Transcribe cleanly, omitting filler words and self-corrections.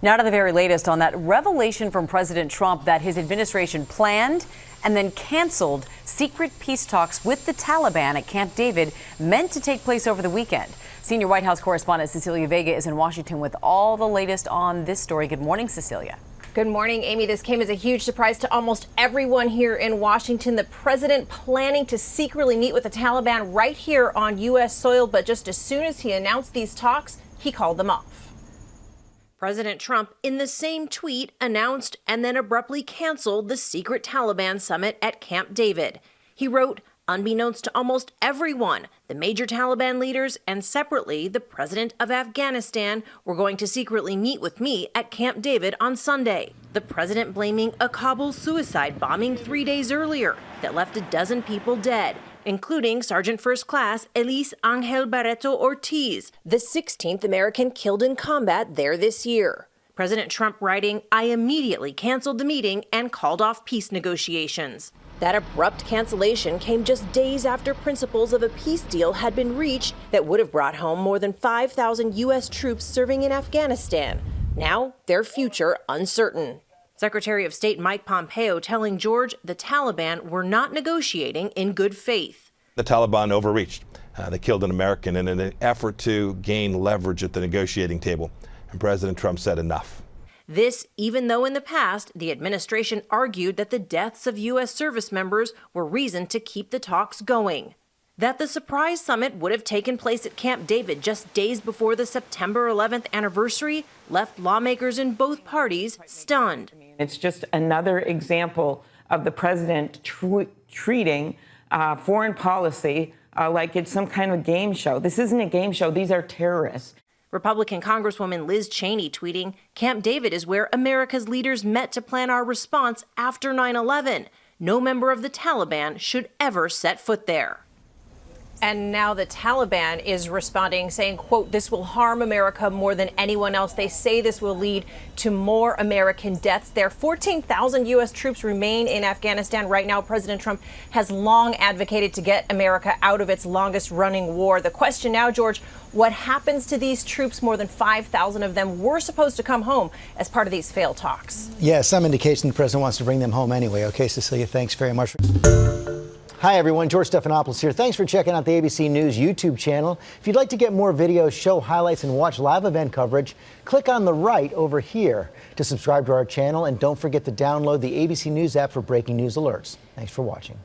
Now to the very latest on that revelation from President Trump that his administration planned and then canceled secret peace talks with the Taliban at Camp David meant to take place over the weekend. Senior White House correspondent Cecilia Vega is in Washington with all the latest on this story. Good morning, Cecilia. Good morning, Amy. This came as a huge surprise to almost everyone here in Washington. The president planning to secretly meet with the Taliban right here on U.S. soil, but just as soon as he announced these talks, he called them off. President Trump, in the same tweet, announced and then abruptly canceled the secret Taliban summit at Camp David. He wrote, unbeknownst to almost everyone, the major Taliban leaders and separately the president of Afghanistan were going to secretly meet with me at Camp David on Sunday. The president blaming a Kabul suicide bombing 3 days earlier that left a dozen people dead, including Sergeant First Class Elise Angel Barreto Ortiz, the 16th American killed in combat there this year. President Trump writing, I immediately canceled the meeting and called off peace negotiations. That abrupt cancellation came just days after principles of a peace deal had been reached that would have brought home more than 5,000 U.S. troops serving in Afghanistan. Now, their future uncertain. Secretary of State Mike Pompeo telling George the Taliban were not negotiating in good faith. The Taliban overreached. They killed an American in an effort to gain leverage at the negotiating table. And President Trump said enough. This, even though in the past, the administration argued that the deaths of U.S. service members were reason to keep the talks going. That the surprise summit would have taken place at Camp David just days before the September 11th anniversary left lawmakers in both parties stunned. It's just another example of the president treating foreign policy like it's some kind of game show. This isn't a game show. These are terrorists. Republican Congresswoman Liz Cheney tweeting, Camp David is where America's leaders met to plan our response after 9/11. No member of the Taliban should ever set foot there. And now the Taliban is responding, saying, quote, this will harm America more than anyone else. They say this will lead to more American deaths there. 14,000 U.S. troops remain in Afghanistan right now. President Trump has long advocated to get America out of its longest running war. The question now, George, what happens to these troops? More than 5,000 of them were supposed to come home as part of these failed talks. Yeah, some indication the president wants to bring them home anyway. Okay, Cecilia, thanks very much. Hi, everyone. George Stephanopoulos here. Thanks for checking out the ABC News YouTube channel. If you'd like to get more videos, show highlights, and watch live event coverage, click on the right over here to subscribe to our channel. And don't forget to download the ABC News app for breaking news alerts. Thanks for watching.